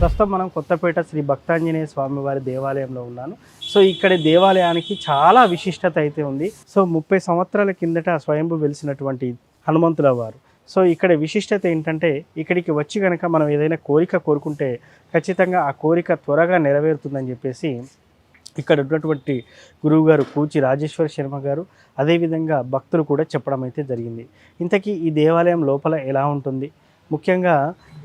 ప్రస్తుతం మనం కొత్తపేట శ్రీ భక్తాంజనేయ స్వామి వారి దేవాలయంలో ఉన్నాను. సో ఇక్కడ దేవాలయానికి చాలా విశిష్టత అయితే ఉంది. సో 30 సంవత్సరాల కిందట స్వయంభూ వెలిసినటువంటి హనుమంతుల వారు. సో ఇక్కడ విశిష్టత ఏంటంటే ఇక్కడికి వచ్చి కనుక మనం ఏదైనా కోరిక కోరుకుంటే ఖచ్చితంగా ఆ కోరిక త్వరగా నెరవేరుతుందని చెప్పేసి ఇక్కడ ఉన్నటువంటి గురువుగారు కూచి రాజేశ్వర శర్మ గారు అదేవిధంగా భక్తులు కూడా చెప్పడం అయితే జరిగింది. ఇంతకీ ఈ దేవాలయం లోపల ఎలా ఉంటుంది, ముఖ్యంగా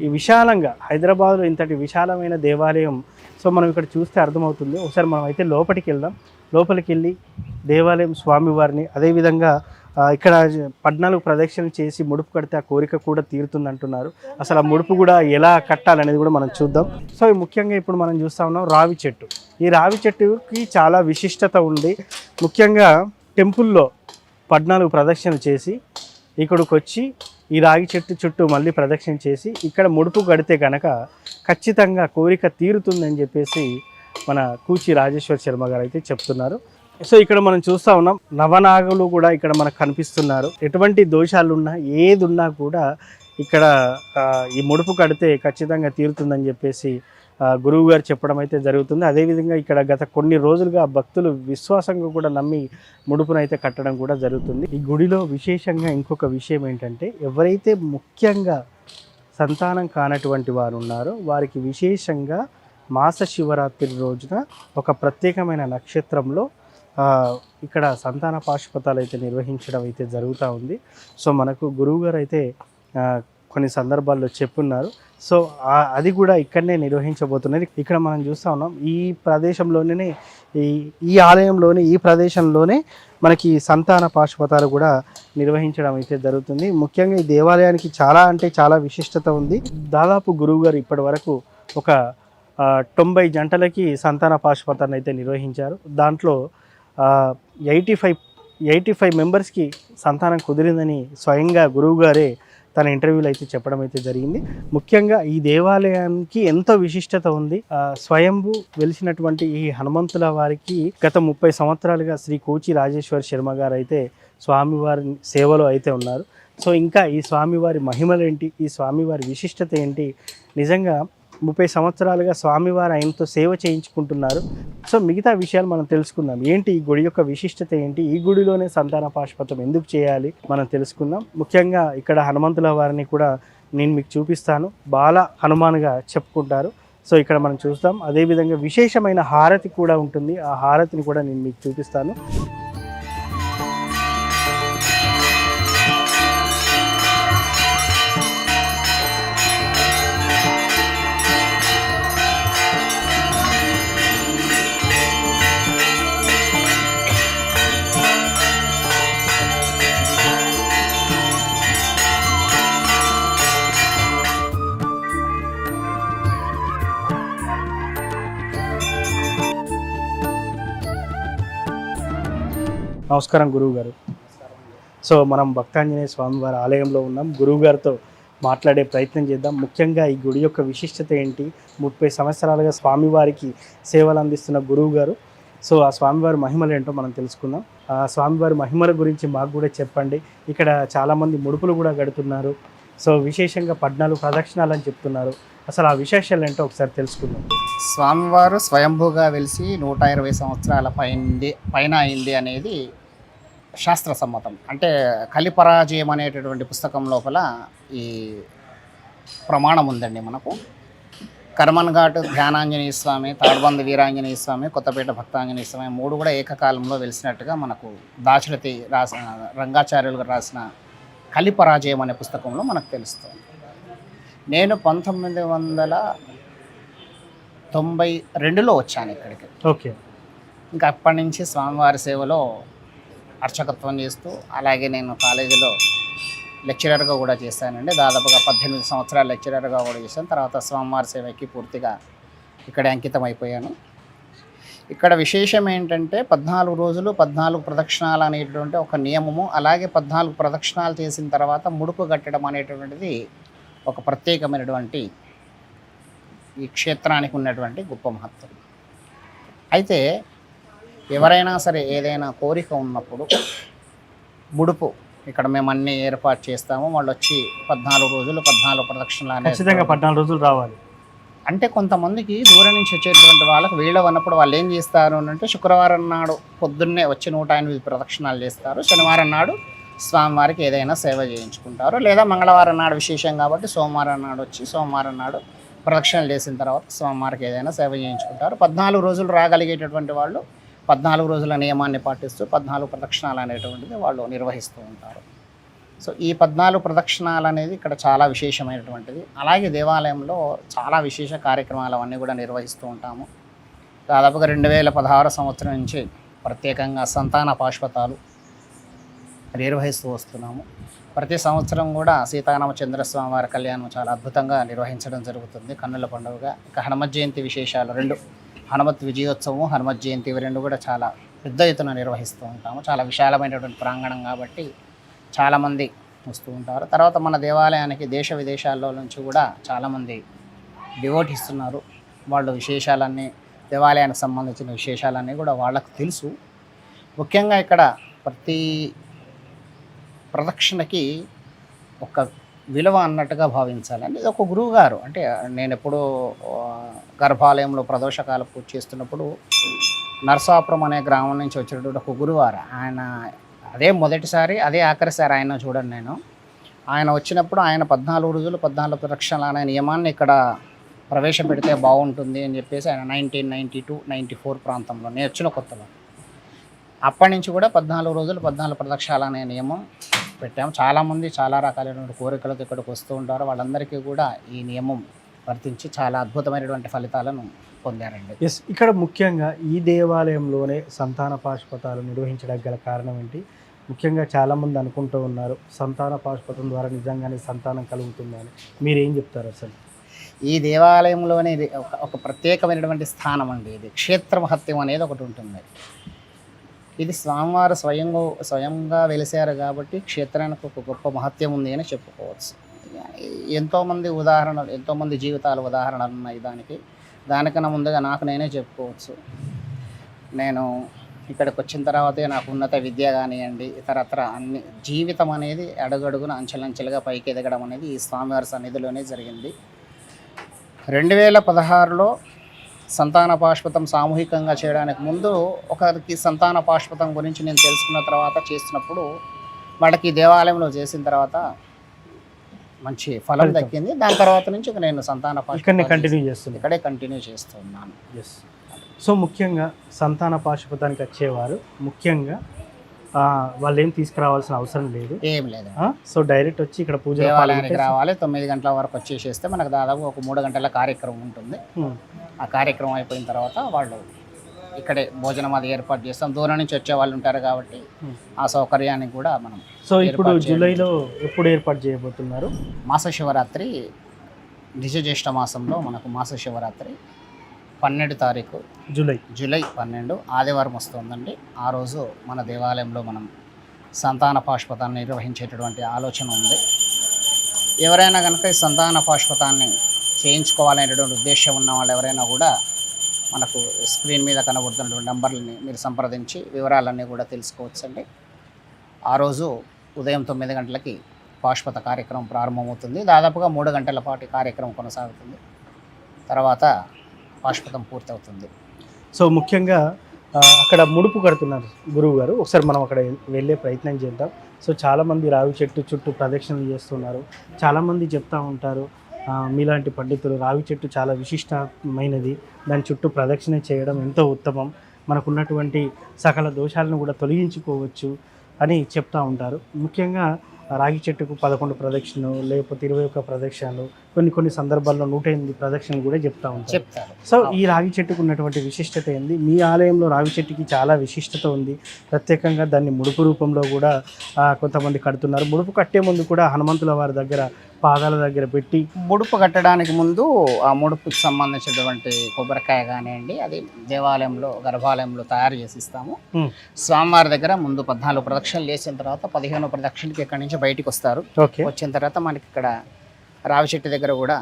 ఈ విశాలంగా హైదరాబాద్లో ఇంతటి విశాలమైన దేవాలయం సో మనం ఇక్కడ చూస్తే అర్థమవుతుంది. ఒకసారి మనం అయితే లోపలికి వెళ్దాం. లోపలికి వెళ్ళి దేవాలయం స్వామివారిని అదేవిధంగా ఇక్కడ 14 ప్రదక్షిణలు చేసి ముడుపు కడితే ఆ కోరిక కూడా తీరుతుంది అంటున్నారు. అసలు ఆ ముడుపు కూడా ఎలా కట్టాలనేది కూడా మనం చూద్దాం. సో ముఖ్యంగా ఇప్పుడు మనం చూస్తూ ఉన్నాం రావి చెట్టు. ఈ రావి చెట్టుకి చాలా విశిష్టత ఉంది. ముఖ్యంగా టెంపుల్లో 14 ప్రదక్షిణలు చేసి ఇక్కడికి వచ్చి ఈ రాగి చెట్టు చుట్టూ మళ్ళీ ప్రదక్షిణ చేసి ఇక్కడ ముడుపు కడితే కనుక ఖచ్చితంగా కోరిక తీరుతుందని చెప్పేసి మన కూచి రాజేశ్వర శర్మ గారు అయితే చెప్తున్నారు. సో ఇక్కడ మనం చూస్తూ ఉన్నాం నవనాగులు కూడా ఇక్కడ మనకు కనిపిస్తున్నారు. ఎటువంటి దోషాలు ఉన్నా ఏది ఉన్నా కూడా ఇక్కడ ఈ ముడుపు కడితే ఖచ్చితంగా తీరుతుందని చెప్పేసి గురువు గారు చెప్పడం అయితే జరుగుతుంది. అదేవిధంగా ఇక్కడ గత కొన్ని రోజులుగా భక్తులు విశ్వాసంగా కూడా నమ్మి ముడుపునైతే కట్టడం కూడా జరుగుతుంది. ఈ గుడిలో విశేషంగా ఇంకొక విషయం ఏంటంటే ఎవరైతే ముఖ్యంగా సంతానం కానటువంటి వారు ఉన్నారో వారికి విశేషంగా మాస శివరాత్రి రోజున ఒక ప్రత్యేకమైన నక్షత్రంలో ఇక్కడ సంతాన పాశుపతాలు అయితే నిర్వహించడం అయితే జరుగుతూ ఉంది. సో మనకు గురువు గారు అయితే కొన్ని సందర్భాల్లో చెప్పున్నారు. సో అది కూడా ఇక్కడనే నిర్వహించబోతున్నది. ఇక్కడ మనం చూస్తూ ఉన్నాం ఈ ప్రదేశంలోనే ఈ ఆలయంలోనే ఈ ప్రదేశంలోనే మనకి సంతాన పాశుపతాలు కూడా నిర్వహించడం అయితే జరుగుతుంది. ముఖ్యంగా ఈ దేవాలయానికి చాలా అంటే చాలా విశిష్టత ఉంది. దాదాపు గురువు గారు ఇప్పటి వరకు ఒక 90 జంటలకి సంతాన పాశుపతాన్ని అయితే నిర్వహించారు. దాంట్లో 85 మెంబర్స్కి సంతానం కుదిరిందని స్వయంగా గురువు గారే తన ఇంటర్వ్యూలో అయితే చెప్పడం అయితే జరిగింది. ముఖ్యంగా ఈ దేవాలయానికి ఎంతో విశిష్టత ఉంది. స్వయంభూ వెలిసినటువంటి ఈ హనుమంతుల వారికి గత 30 సంవత్సరాలుగా శ్రీ కూచి రాజేశ్వర శర్మ గారు అయితే స్వామివారి సేవలో అయితే ఉన్నారు. సో ఇంకా ఈ స్వామివారి మహిమలు ఏంటి, ఈ స్వామివారి విశిష్టత ఏంటి, నిజంగా 30 సంవత్సరాలుగా స్వామివారు ఆయనతో సేవ చేయించుకుంటున్నారు. సో మిగతా విషయాలు మనం తెలుసుకుందాం. ఏంటి ఈ గుడి యొక్క విశిష్టత ఏంటి, ఈ గుడిలోనే సంతాన పాశుపతం ఎందుకు చేయాలి మనం తెలుసుకుందాం. ముఖ్యంగా ఇక్కడ హనుమంతుల వారిని కూడా నేను మీకు చూపిస్తాను. బాల హనుమాన్గా చెప్పుకుంటారు. సో ఇక్కడ మనం చూస్తాం. అదేవిధంగా విశేషమైన హారతి కూడా ఉంటుంది. ఆ హారతిని కూడా నేను మీకు చూపిస్తాను. నమస్కారం గురువు గారు. సో మనం భక్తాంజనేయ స్వామివారి ఆలయంలో ఉన్నాం. గురువు గారితో మాట్లాడే ప్రయత్నం చేద్దాం. ముఖ్యంగా ఈ గుడి యొక్క విశిష్టత ఏంటి, 30 సంవత్సరాలుగా స్వామివారికి సేవలు అందిస్తున్న గురువు గారు. సో ఆ స్వామివారి మహిమలు ఏంటో మనం తెలుసుకుందాం. ఆ స్వామివారి మహిమల గురించి మాకు కూడా చెప్పండి. ఇక్కడ చాలామంది ముడుపులు కూడా కడుతున్నారు. సో విశేషంగా 14 ప్రదక్షిణాలు అని చెప్తున్నారు. అసలు ఆ విశేషాలు ఏంటో ఒకసారి తెలుసుకుందాం. స్వామివారు స్వయంభూగా వెలిసి 120 సంవత్సరాల పైన అయింది అనేది శాస్త్ర సమ్మతం. అంటే కలిపరాజయం అనేటటువంటి పుస్తకం లోపల ఈ ప్రమాణం ఉందండి. మనకు కర్మన్ ఘాట్ ధ్యానాంజనేయ స్వామి, తాడ్బంద వీరాంజనేయ స్వామి, కొత్తపేట భక్తాంజనేయ స్వామి 3 కూడా ఏకకాలంలో వెలిసినట్టుగా మనకు దాశరథి రంగాచార్యులు రాసిన కలిపరాజయం అనే పుస్తకంలో మనకు తెలుస్తుంది. నేను 1992లో వచ్చాను ఇక్కడికి. ఓకే. ఇంకా అప్పటి నుంచి స్వామివారి సేవలో అర్చకత్వం చేస్తూ, అలాగే నేను కాలేజీలో లెక్చరర్గా కూడా చేశానండి. దాదాపుగా 18 సంవత్సరాలు లెక్చరర్గా కూడా చేశాను. తర్వాత స్వామివారి సేవకి పూర్తిగా ఇక్కడే అంకితం అయిపోయాను. ఇక్కడ విశేషం ఏంటంటే 14 రోజులు 14 ప్రదక్షిణాలు అనేటువంటి ఒక నియమము, అలాగే 14 ప్రదక్షిణాలు చేసిన తర్వాత ముడుపు కట్టడం అనేటువంటిది ఒక ప్రత్యేకమైనటువంటి ఈ క్షేత్రానికి ఉన్నటువంటి గొప్ప మహత్వం. అయితే ఎవరైనా సరే ఏదైనా కోరిక ఉన్నప్పుడు ముడుపు ఇక్కడ మేము అన్ని ఏర్పాటు చేస్తాము. వాళ్ళు వచ్చి 14 రోజులు 14 ప్రదక్షిణలు ఖచ్చితంగా 14 రోజులు రావాలి. అంటే కొంతమందికి దూరం నుంచి వచ్చేటువంటి వాళ్ళకి వీళ్ళు ఉన్నప్పుడు వాళ్ళు ఏం చేస్తారు అని అంటే శుక్రవారం నాడు పొద్దున్నే వచ్చి 108 ప్రదక్షిణాలు చేస్తారు. శనివారం నాడు స్వామివారికి ఏదైనా సేవ చేయించుకుంటారు. లేదా మంగళవారం నాడు విశేషం కాబట్టి సోమవారం నాడు వచ్చి సోమవారం నాడు ప్రదక్షిణలు చేసిన తర్వాత స్వామివారికి ఏదైనా సేవ చేయించుకుంటారు. 14 రోజులు రాగలిగేటటువంటి వాళ్ళు 14 రోజుల నియమాన్ని పాటిస్తూ 14 ప్రదక్షిణాలు అనేటువంటిది వాళ్ళు నిర్వహిస్తూ ఉంటారు. సో ఈ 14 ప్రదక్షిణాలు అనేది ఇక్కడ చాలా విశేషమైనటువంటిది. అలాగే దేవాలయంలో చాలా విశేష కార్యక్రమాలు అవన్నీ కూడా నిర్వహిస్తూ ఉంటాము. దాదాపుగా 2016 సంవత్సరం నుంచి ప్రత్యేకంగా సంతాన పాశుపతాలు నిర్వహిస్తూ వస్తున్నాము. ప్రతి సంవత్సరం కూడా సీతారామచంద్రస్వామి వారి కళ్యాణం చాలా అద్భుతంగా నిర్వహించడం జరుగుతుంది కన్నుల పండుగగా. ఇక హనుమత్ జయంతి విశేషాలు 2, హనుమత్ విజయోత్సవం, హనుమత్ జయంతి ఇవి 2 కూడా చాలా పెద్ద ఎత్తున నిర్వహిస్తూ ఉంటాము. చాలా విశాలమైనటువంటి ప్రాంగణం కాబట్టి చాలామంది వస్తూ ఉంటారు. తర్వాత మన దేవాలయానికి దేశ విదేశాల్లో నుంచి కూడా చాలామంది డివోటీస్ ఉన్నారు. వాళ్ళు విశేషాలన్నీ దేవాలయానికి సంబంధించిన విశేషాలన్నీ కూడా వాళ్ళకు తెలుసు. ముఖ్యంగా ఇక్కడ ప్రతి ప్రదక్షిణకి ఒక విలువ అన్నట్టుగా భావించాలి. ఇది ఒక గురువు గారు, అంటే నేను ఎప్పుడూ గర్భాలయంలో ప్రదోషకాల పూజ చేస్తున్నప్పుడు నరసాపురం అనే గ్రామం నుంచి వచ్చినటువంటి ఒక గురువారు, ఆయన అదే మొదటిసారి అదే ఆఖరిసారి ఆయన చూడండి నేను. ఆయన వచ్చినప్పుడు ఆయన 14 రోజులు 14 ప్రదక్షిణలు అనే నియమాన్ని ఇక్కడ ప్రవేశపెడితే బాగుంటుంది అని చెప్పేసి ఆయన 1992, 94 ప్రాంతంలో నేను వచ్చిన కొత్తలో అప్పటి నుంచి కూడా 14 రోజులు 14 ప్రదక్షిణాలు అనే నియమం పెట్టాము. చాలామంది చాలా రకాలైనటువంటి కోరికలతో ఇక్కడికి వస్తూ ఉంటారు. వాళ్ళందరికీ కూడా ఈ నియమం వర్తించి చాలా అద్భుతమైనటువంటి ఫలితాలను పొందారండి. ఎస్, ఇక్కడ ముఖ్యంగా ఈ దేవాలయంలోనే సంతాన పాశుపతాలు నిర్వహించడానికి గల కారణం ఏంటి? ముఖ్యంగా చాలామంది అనుకుంటూ ఉన్నారు సంతాన పాశుపతం ద్వారా నిజంగానే సంతానం కలుగుతుందని. మీరేం చెప్తారు అసలు? ఈ దేవాలయంలోనే ఇది ఒక ప్రత్యేకమైనటువంటి స్థానం అండి. ఇది క్షేత్ర మహత్యం అనేది ఒకటి ఉంటుంది. ఇది స్వామివారు స్వయంగా వెలిసారు కాబట్టి క్షేత్రానికి ఒక గొప్ప మహత్యం ఉంది అని చెప్పుకోవచ్చు. ఎంతోమంది జీవితాలు ఉదాహరణలు ఉన్నాయి దానికన్నా ముందుగా నాకు నేనే చెప్పుకోవచ్చు. నేను ఇక్కడికి వచ్చిన తర్వాతే నాకు ఉన్నత విద్య కానివ్వండి, ఇతరత్ర అన్ని జీవితం అనేది అడుగడుగున అంచెలంచెలుగా పైకి ఎదగడం అనేది ఈ స్వామివారి సన్నిధిలోనే జరిగింది. 2016లో సంతాన పాశుపతం సామూహికంగా చేయడానికి ముందు ఒకరికి సంతాన పాశుపతం గురించి నేను తెలుసుకున్న తర్వాత చేస్తున్నప్పుడు వాళ్ళకి దేవాలయంలో చేసిన తర్వాత మంచి ఫలం దక్కింది. దాని తర్వాత నుంచి నేను సంతాన పాశుపతం ఇక్కడే కంటిన్యూ చేస్తున్నాను. ఎస్. సో ముఖ్యంగా సంతాన పాశుపతానికి వచ్చేవారు ముఖ్యంగా వాళ్ళు ఏం తీసుకురావాల్సిన అవసరం లేదు, ఏం లేదు. సో డైరెక్ట్ వచ్చి ఇక్కడ పూజ దేవాలయానికి రావాలి. 9 గంటల వరకు వచ్చేసేస్తే మనకు దాదాపు ఒక 3 గంటల కార్యక్రమం ఉంటుంది. ఆ కార్యక్రమం అయిపోయిన తర్వాత వాళ్ళు ఇక్కడే భోజనం అది ఏర్పాటు చేస్తాం. దూరం నుంచి వచ్చే వాళ్ళు ఉంటారు కాబట్టి ఆ సౌకర్యాన్ని కూడా మనం. సో ఇప్పుడు జూలైలో ఎప్పుడు ఏర్పాటు చేయబోతున్నారు? మాస శివరాత్రి, నిజ జ్యేష్ఠ మాసంలో మనకు మాస శివరాత్రి 12 తారీఖు జూలై 12 ఆదివారం వస్తుందండి. ఆ రోజు మన దేవాలయంలో మనం సంతాన పాశుపతాన్ని నిర్వహించేటటువంటి ఆలోచన ఉంది. ఎవరైనా కనుక ఈ సంతాన పాశుపతాన్ని చేయించుకోవాలనేటువంటి ఉద్దేశం ఉన్న వాళ్ళు ఎవరైనా కూడా మనకు స్క్రీన్ మీద కనబడుతున్నటువంటి నంబర్లని మీరు సంప్రదించి వివరాలన్నీ కూడా తెలుసుకోవచ్చండి. ఆ రోజు ఉదయం 9 గంటలకి పాశుపత కార్యక్రమం ప్రారంభమవుతుంది. దాదాపుగా 3 గంటల పాటు కార్యక్రమం కొనసాగుతుంది. తర్వాత పాశుపతం పూర్తవుతుంది. సో ముఖ్యంగా అక్కడ ముడుపు కడుతున్నారు గురువు గారు, ఒకసారి మనం అక్కడ వెళ్ళే ప్రయత్నం చేద్దాం. సో చాలామంది రావి చెట్టు చుట్టూ ప్రదక్షిణలు చేస్తున్నారు. చాలామంది చెప్తూ ఉంటారు మీలాంటి పండితులు రావి చెట్టు చాలా విశిష్టమైనది, దాని చుట్టూ ప్రదక్షిణ చేయడం ఎంతో ఉత్తమం, మనకున్నటువంటి సకల దోషాలను కూడా తొలగించుకోవచ్చు అని చెప్తూ ఉంటారు. ముఖ్యంగా రాగి చెట్టుకు 11 ప్రదక్షిణలు లేకపోతే 21 ప్రదక్షిణలు, కొన్ని సందర్భాల్లో 108 ప్రదక్షిణలు కూడా చెప్తారు. సో ఈ రాగి చెట్టుకు ఉన్నటువంటి విశిష్టత ఏంది? మీ ఆలయంలో రాగి చెట్టుకి చాలా విశిష్టత ఉంది. ప్రత్యేకంగా దాన్ని ముడుపు రూపంలో కూడా కొంతమంది కడుతున్నారు. ముడుపు కట్టే ముందు కూడా హనుమంతుల వారి దగ్గర పాదాల దగ్గర పెట్టి ముడుపు కట్టడానికి ముందు ఆ ముడుపుకి సంబంధించినటువంటి కొబ్బరికాయ కానివ్వండి అది దేవాలయంలో గర్భాలయంలో తయారు చేసి ఇస్తాము. స్వామివారి దగ్గర ముందు 14 ప్రదక్షిణలు చేసిన తర్వాత 15 ప్రదక్షిణకి ఇక్కడి నుంచి బయటికి వస్తారు. వచ్చిన తర్వాత మనకి ఇక్కడ రావి చెట్టు దగ్గర కూడా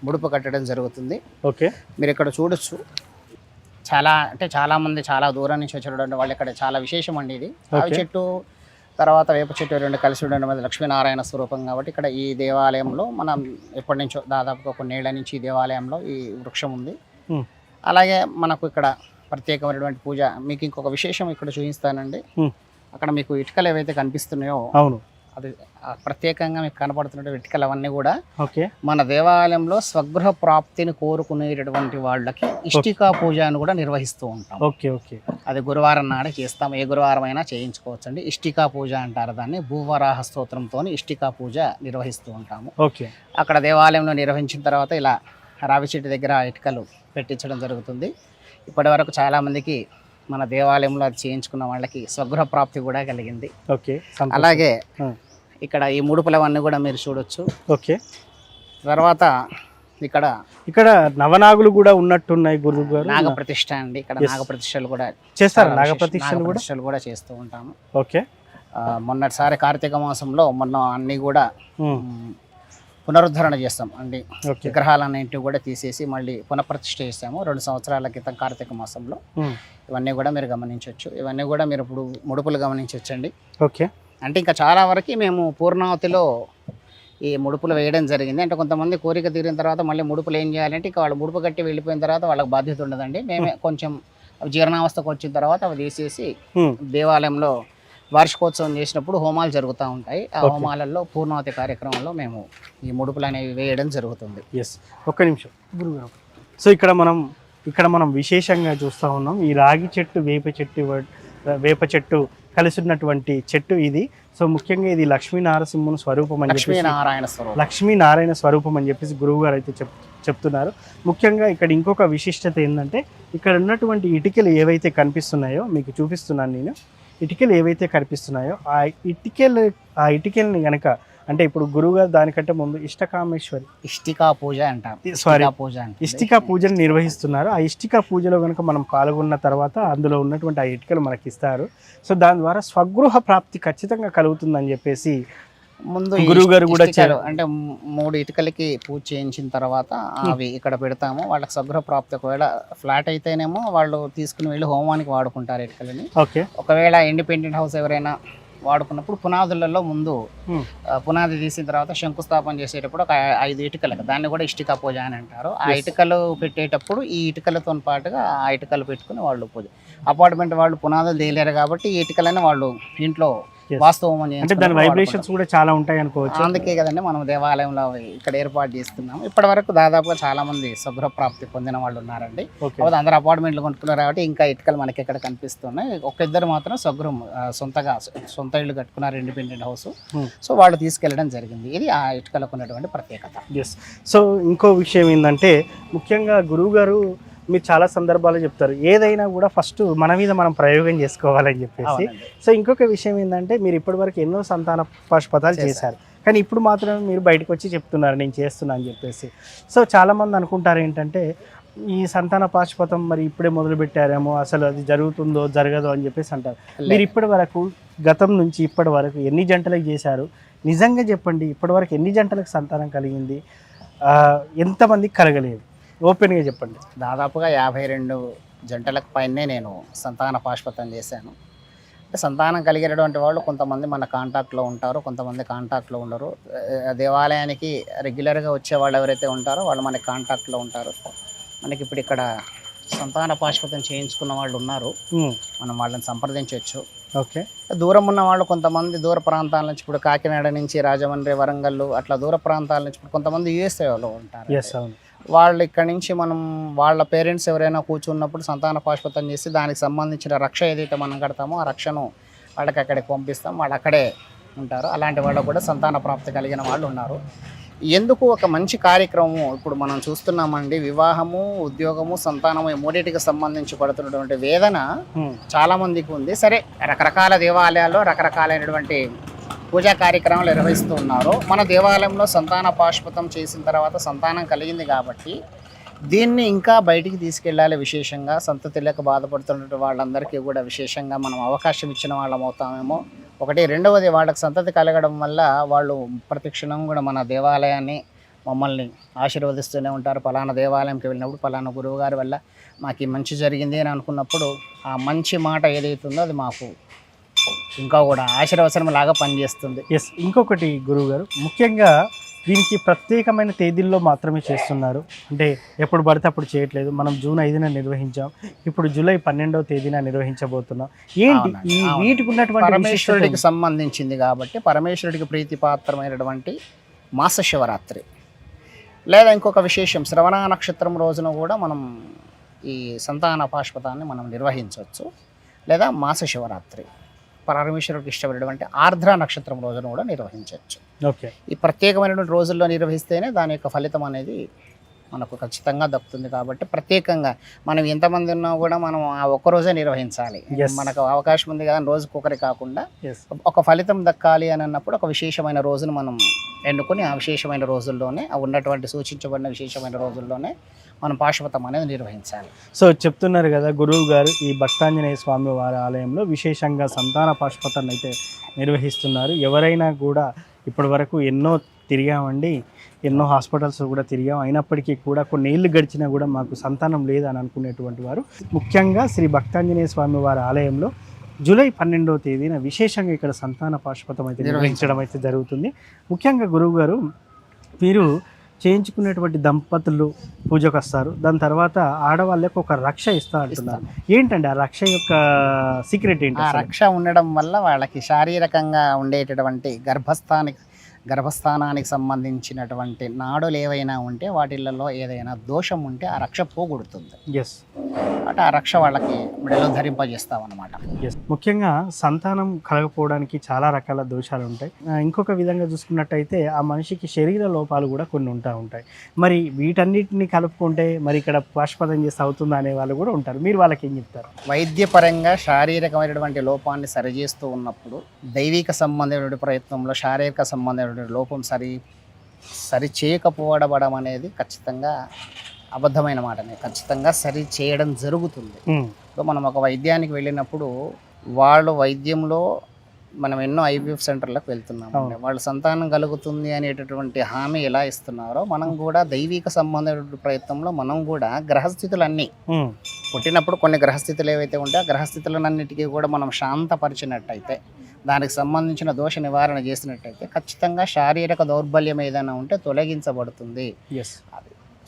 ముడుపు కట్టడం జరుగుతుంది. ఓకే, మీరు ఇక్కడ చూడొచ్చు. చాలామంది చాలా దూరం నుంచి వచ్చేటటువంటి వాళ్ళు ఇక్కడ చాలా విశేషం అండి. ఇది రావి చెట్టు తర్వాత వేప చెట్టు 2 కలిసి ఉండడం అనేది లక్ష్మీనారాయణ స్వరూపం కాబట్టి ఇక్కడ ఈ దేవాలయంలో మనం ఎప్పటి నుంచో దాదాపుగా కొన్నేళ్ల నుంచి ఈ దేవాలయంలో ఈ వృక్షం ఉంది. ఉమ్, అలాగే మనకు ఇక్కడ ప్రత్యేకమైనటువంటి పూజ. మీకు ఇంకొక విశేషం ఇక్కడ చూపిస్తానండి. ఉమ్, అక్కడ మీకు ఇటుకలు ఏవైతే కనిపిస్తున్నాయో అవును. అది ప్రత్యేకంగా మీకు కనపడుతున్న ఇటుకలు అవన్నీ కూడా ఓకే. మన దేవాలయంలో స్వగృహ ప్రాప్తిని కోరుకునేటటువంటి వాళ్ళకి ఇష్టికా పూజ అని కూడా నిర్వహిస్తూ ఉంటాం. ఓకే. ఓకే. అది గురువారం నాడే చేస్తాం. ఏ గురువారం అయినా చేయించుకోవచ్చు అండి. ఇష్టికా పూజ అంటారు దాన్ని. భూవరాహ స్తోత్రంతో ఇష్టికా పూజ నిర్వహిస్తూ ఉంటాము. ఓకే. అక్కడ దేవాలయంలో నిర్వహించిన తర్వాత ఇలా రావి చెట్టు దగ్గర ఇటుకలు పెట్టించడం జరుగుతుంది. ఇప్పటి వరకు చాలామందికి మన దేవాలయంలో అది చేయించుకున్న వాళ్ళకి స్వగృహ ప్రాప్తి కూడా కలిగింది. ఓకే. అలాగే ఇక్కడ ఈ ముడుపులవన్నీ కూడా మీరు చూడొచ్చు. ఓకే. తర్వాత ఇక్కడ ఇక్కడ నవనాగులు కూడా ఉన్నట్టున్నాయి గురువు గారు. నాగప్రతిష్ఠ అండి. ఇక్కడ నాగప్రతిష్టలు కూడా చేస్తారు. నాగప్రతిష్టలు కూడా చేస్తూ ఉంటాము. ఓకే. మొన్నటిసారి కార్తీక మాసంలో అన్ని కూడా పునరుద్ధరణ చేస్తాం అండి. విగ్రహాలన్నింటినీ కూడా తీసేసి మళ్ళీ పునఃప్రతిష్ఠ చేస్తాము 2 సంవత్సరాల క్రితం కార్తీక మాసంలో. ఇవన్నీ కూడా మీరు గమనించవచ్చు. ఇవన్నీ కూడా మీరు ఇప్పుడు ముడుపులు గమనించవచ్చండి. ఓకే. అంటే ఇంకా చాలా వరకు మేము పూర్ణావతిలో ఈ ముడుపులు వేయడం జరిగింది. అంటే కొంతమంది కోరిక తీరిన తర్వాత మళ్ళీ ముడుపులు ఏం చేయాలంటే ఇక వాళ్ళు ముడుపు కట్టి వెళ్ళిపోయిన తర్వాత వాళ్ళకి బాధ్యత ఉండదండి. మేమే కొంచెం జీర్ణావస్థకు వచ్చిన తర్వాత అవి తీసేసి దేవాలయంలో వార్షికోత్సవం చేసినప్పుడు హోమాలు జరుగుతూ ఉంటాయి. ఆ హోమాలలో పూర్ణావతి కార్యక్రమంలో మేము ఈ ముడుపులు అనేవి వేయడం జరుగుతుంది. ఎస్. ఒక్క నిమిషం గురుగారు. సో ఇక్కడ మనం విశేషంగా చూస్తూ ఉన్నాం. ఈ రాగి చెట్టు వేప చెట్టు కలిసి ఉన్నటువంటి చెట్టు ఇది. సో ముఖ్యంగా ఇది లక్ష్మీనారసింహుని స్వరూపం అని లక్ష్మీనారాయణ స్వరూపం అని చెప్పేసి గురువు గారు అయితే చెప్తున్నారు. ముఖ్యంగా ఇక్కడ ఇంకొక విశిష్టత ఏంటంటే ఇక్కడ ఉన్నటువంటి ఇటుకలు ఏవైతే కనిపిస్తున్నాయో మీకు చూపిస్తున్నాను నేను. ఇటుకలు ఏవైతే కనిపిస్తున్నాయో ఆ ఇటుకల్ని కనుక అంటే ఇప్పుడు గురువుగారు దానికంటే ముందు ఇష్టికా పూజను నిర్వహిస్తున్నారు. ఆ ఇష్టికా పూజలో కనుక మనం పాల్గొన్న తర్వాత అందులో ఉన్నటువంటి ఆ ఇటుకలు మనకి ఇస్తారు. సో దాని ద్వారా స్వగృహ ప్రాప్తి ఖచ్చితంగా కలుగుతుందని చెప్పేసి ముందు గురువుగారు కూడా అంటే 3 ఇటుకలకి పూజ చేయించిన తర్వాత అవి ఇక్కడ పెడతాము. వాళ్ళకి స్వగృహ ప్రాప్తి ఒకవేళ ఫ్లాట్ అయితేనేమో వాళ్ళు తీసుకుని వెళ్ళి హోమానికి వాడుకుంటారు ఇటుకలని. ఓకే. ఒకవేళ ఇండిపెండెంట్ హౌస్ ఎవరైనా వాడుకున్నప్పుడు పునాదులలో ముందు పునాది తీసిన తర్వాత శంకుస్థాపన చేసేటప్పుడు ఒక 5 ఇటుకలకు దాన్ని కూడా ఇష్టికా పూజ అని అంటారు. ఆ ఇటుకలు పెట్టేటప్పుడు ఈ ఇటుకలతో పాటుగా ఆ ఇటుకలు పెట్టుకుని వాళ్ళు పూజ. అపార్ట్మెంట్ వాళ్ళు పునాదులు తేలేరు కాబట్టి ఈ ఇటుకలని వాళ్ళు ఇంట్లో వాస్తవం అంటే దాని వైబ్రేషన్స్ కూడా చాలా ఉంటాయి అనుకోవచ్చు. అందుకే కదండి మనం దేవాలయంలో ఇక్కడ ఏర్పాటు చేస్తున్నాము. ఇప్పటి వరకు దాదాపుగా చాలా మంది స్వగృహ ప్రాప్తి పొందిన వాళ్ళు ఉన్నారండి. అందరు అపార్ట్మెంట్లు కొనుక్కున్నారు కాబట్టి ఇంకా ఇటుకలు మనకి ఇక్కడ కనిపిస్తున్నాయి. ఒక ఇద్దరు మాత్రం స్వగృహం సొంత ఇల్లు కట్టుకున్నారు, ఇండిపెండెంట్ హౌస్. సో వాళ్ళు తీసుకెళ్లడం జరిగింది. ఇది ఆ ఇటుకలకు ఉన్నటువంటి ప్రత్యేకత. ఎస్. సో ఇంకో విషయం ఏంటంటే ముఖ్యంగా గురువు గారు మీరు చాలా సందర్భాలు చెప్తారు ఏదైనా కూడా ఫస్ట్ మన మీద మనం ప్రయోగం చేసుకోవాలని చెప్పేసి. సో ఇంకొక విషయం ఏంటంటే మీరు ఇప్పటివరకు ఎన్నో సంతాన పాశుపతాలు చేశారు, కానీ ఇప్పుడు మాత్రం మీరు బయటకు వచ్చి చెప్తున్నారు నేను చేస్తున్నా అని చెప్పేసి. సో చాలామంది అనుకుంటారు ఏంటంటే ఈ సంతాన పాశుపతం మరి ఇప్పుడే మొదలు పెట్టారేమో, అసలు అది జరుగుతుందో జరగదో అని చెప్పేసి అంటారు. మీరు ఇప్పటి వరకు గతం నుంచి ఇప్పటి వరకు ఎన్ని జంటలకు చేశారు? నిజంగా చెప్పండి, ఇప్పటి వరకు ఎన్ని జంటలకు సంతానం కలిగింది, ఎంతమందికి కలగలేదు? ఓపెన్గా చెప్పండి. దాదాపుగా 52 జంటలకు పైనే నేను సంతాన పాశుపతం చేశాను. సంతానం కలిగినటువంటి వాళ్ళు కొంతమంది మన కాంటాక్ట్లో ఉంటారు, కొంతమంది కాంటాక్ట్లో ఉండరు. దేవాలయానికి రెగ్యులర్గా వచ్చే వాళ్ళు ఎవరైతే ఉంటారో వాళ్ళు మనకి కాంటాక్ట్లో ఉంటారు. మనకి ఇప్పుడు ఇక్కడ సంతాన పాశుపతం చేయించుకున్న వాళ్ళు ఉన్నారు, మనం వాళ్ళని సంప్రదించవచ్చు. ఓకే. దూరం ఉన్న వాళ్ళు కొంతమంది దూర ప్రాంతాల నుంచి, ఇప్పుడు కాకినాడ నుంచి, రాజమండ్రి, వరంగల్ అట్లా దూర ప్రాంతాల నుంచి ఇప్పుడు కొంతమంది యూఎస్ఏలో ఉంటారు. వాళ్ళు ఇక్కడ నుంచి మనం వాళ్ళ పేరెంట్స్ ఎవరైనా కూర్చున్నప్పుడు సంతాన పాశుపతం చేసి దానికి సంబంధించిన రక్ష ఏదైతే మనం కడతామో ఆ రక్షను వాళ్ళకి అక్కడికి పంపిస్తాం, వాళ్ళు అక్కడే ఉంటారు. అలాంటి వాళ్ళు కూడా సంతాన ప్రాప్తి కలిగిన వాళ్ళు ఉన్నారు. ఎందుకు ఒక మంచి కార్యక్రమం ఇప్పుడు మనం చూస్తున్నామండి. వివాహము, ఉద్యోగము, సంతానము ఈ మూడింటికి సంబంధించి పడుతున్నటువంటి వేదన చాలా మందికి ఉంది. సరే, రకరకాల దేవాలయాల్లో రకరకాలైనటువంటి పూజా కార్యక్రమాలు నిర్వహిస్తూ ఉన్నారు. మన దేవాలయంలో సంతాన పాశుపతం చేసిన తర్వాత సంతానం కలిగింది కాబట్టి దీన్ని ఇంకా బయటికి తీసుకెళ్ళాలి. విశేషంగా సంతతి లేక బాధపడుతున్న వాళ్ళందరికీ కూడా విశేషంగా మనం అవకాశం ఇచ్చిన వాళ్ళం అవుతామేమో. ఒకటి. రెండవది, వాళ్ళకి సంతతి కలగడం వల్ల వాళ్ళు ప్రతిక్షణం కూడా మన దేవాలయాన్ని మమ్మల్ని ఆశీర్వదిస్తూనే ఉంటారు. పలానా దేవాలయంకి వెళ్ళినప్పుడు పలానా గురువు గారి వల్ల మాకు మంచి జరిగింది అని అనుకున్నప్పుడు ఆ మంచి మాట ఏదైతుందో అది మాకు ఇంకా కూడా ఆశీర్వచనం లాగా పనిచేస్తుంది. ఎస్, ఇంకొకటి గురువు గారు, ముఖ్యంగా దీనికి ప్రత్యేకమైన తేదీల్లో మాత్రమే చేస్తున్నారు. అంటే ఎప్పుడు పడితే అప్పుడు చేయట్లేదు. మనం జూన్ 5న నిర్వహించాం, ఇప్పుడు జూలై 12వ తేదీన నిర్వహించబోతున్నాం. ఏంటి ఈ వీటికి ఉన్నటువంటి పరమేశ్వరుడికి సంబంధించింది కాబట్టి పరమేశ్వరుడికి ప్రీతిపాత్రమైనటువంటి మాస శివరాత్రి. లేదా ఇంకొక విశేషం, శ్రవణ నక్షత్రం రోజున కూడా మనం ఈ సంతాన పాశుపతాన్ని మనం నిర్వహించవచ్చు. లేదా మాస శివరాత్రి పరమేశ్వరుడికి ఇష్టమైనటువంటి ఆర్ద్ర నక్షత్రం రోజున కూడా నిర్వహించవచ్చు. ఓకే, ఈ ప్రత్యేకమైనటువంటి రోజుల్లో నిర్వహిస్తేనే దాని యొక్క ఫలితం అనేది మనకు ఖచ్చితంగా దక్కుతుంది. కాబట్టి ప్రత్యేకంగా మనం ఎంతమంది ఉన్నా కూడా మనం ఆ ఒక్కరోజే నిర్వహించాలి. మనకు అవకాశం ఉంది కదా, రోజుకొకరి కాకుండా ఒక ఫలితం దక్కాలి అని అన్నప్పుడు ఒక విశేషమైన రోజును మనం ఎన్నుకొని ఆ విశేషమైన రోజుల్లోనే ఉన్నటువంటి సూచించబడిన విశేషమైన రోజుల్లోనే మనం పాశుపతం అనేది నిర్వహించాలి. సో చెప్తున్నారు కదా గురువు గారు, ఈ భక్తాంజనేయ స్వామి వారి ఆలయంలో విశేషంగా సంతాన పాశుపతాన్ని అయితే నిర్వహిస్తున్నారు. ఎవరైనా కూడా ఇప్పటి వరకు ఎన్నో తిరిగామండి, ఎన్నో హాస్పిటల్స్ కూడా తిరిగాం, అయినప్పటికీ కూడా కొన్ని ఏళ్ళు గడిచినా కూడా మాకు సంతానం లేదని అనుకునేటువంటి వారు ముఖ్యంగా శ్రీ భక్తాంజనేయ స్వామి వారి ఆలయంలో జూలై 12వ తేదీన విశేషంగా ఇక్కడ సంతాన పాశుపతం అయితే నిర్వహించడం అయితే జరుగుతుంది. ముఖ్యంగా గురువు గారు, మీరు చేయించుకునేటువంటి దంపతులు పూజకు వస్తారు, దాని తర్వాత ఆడవాళ్ళకి ఒక రక్ష ఇస్తా అంటున్నారు. ఏంటండి ఆ రక్ష యొక్క సీక్రెట్ ఏంటి? ఆ రక్ష ఉండడం వల్ల వాళ్ళకి శారీరకంగా ఉండేటటువంటి గర్భస్థానానికి సంబంధించినటువంటి నాడులు ఏవైనా ఉంటే వాటిల్లో ఏదైనా దోషం ఉంటే ఆ రక్ష పోగొడుతుంది. ఎస్, అంటే ఆ రక్ష వాళ్ళకి మెడలో ధరింపజేస్తాం అన్నమాట. ఎస్, ముఖ్యంగా సంతానం కలగపోవడానికి చాలా రకాల దోషాలు ఉంటాయి. ఇంకొక విధంగా చూసుకున్నట్టయితే ఆ మనిషికి శరీర లోపాలు కూడా కొన్ని ఉంటాయి. మరి వీటన్నిటిని కలుపుకుంటే మరి ఇక్కడ పాశుపతం చేస్తే అవుతుందా అనే వాళ్ళు కూడా ఉంటారు. మీరు వాళ్ళకి ఏం చెప్తారు? వైద్యపరంగా శారీరకమైనటువంటి లోపాన్ని సరిచేస్తూ ఉన్నప్పుడు దైవిక సంబంధమైన ప్రయత్నంలో శారీరక సంబంధమైన లోపం సరి చేయకపోవడం అనేది ఖచ్చితంగా అబద్ధమైన మాటనే. ఖచ్చితంగా సరి చేయడం జరుగుతుంది. సో మనం ఒక వైద్యానికి వెళ్ళినప్పుడు వాళ్ళు వైద్యంలో మనం ఎన్నో ఐవీఎఫ్ సెంటర్లకు వెళ్తున్నాం, వాళ్ళు సంతానం కలుగుతుంది అనేటటువంటి హామీ ఎలా ఇస్తున్నారో మనం కూడా దైవిక సంబంధమైన ప్రయత్నంలో మనం కూడా గ్రహస్థితులన్నీ పుట్టినప్పుడు కొన్ని గ్రహస్థితులు ఏవైతే ఉంటే ఆ గ్రహస్థితులన్నిటికీ కూడా మనం శాంతపరిచినట్టయితే, దానికి సంబంధించిన దోష నివారణ చేసినట్టయితే ఖచ్చితంగా శారీరక దౌర్బల్యం ఏదైనా ఉంటే తొలగించబడుతుంది.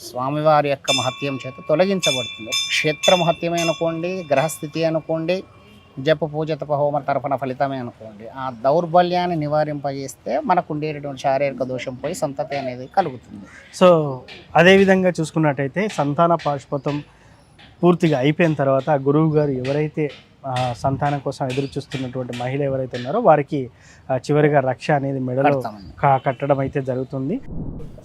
స్వామివారి యొక్క మహత్యం చేత తొలగించబడుతుంది. క్షేత్ర మహత్యమే అనుకోండి, గ్రహస్థితి అనుకోండి, జప పూజ తప హోమ తర్పణ ఫలితమే అనుకోండి, ఆ దౌర్బల్యాన్ని నివారింపజేస్తే మనకు ఉండేటటువంటి శారీరక దోషం పోయి సంతతి అనేది కలుగుతుంది. సో అదేవిధంగా చూసుకున్నట్టయితే సంతాన పాశుపతం పూర్తిగా అయిపోయిన తర్వాత గురువు గారు ఎవరైతే సంతానం కోసం ఎదురు చూస్తున్నటువంటి మహిళ ఎవరైతే ఉన్నారో వారికి చివరిగా రక్ష అనేది మెడలో కట్టడం అయితే జరుగుతుంది.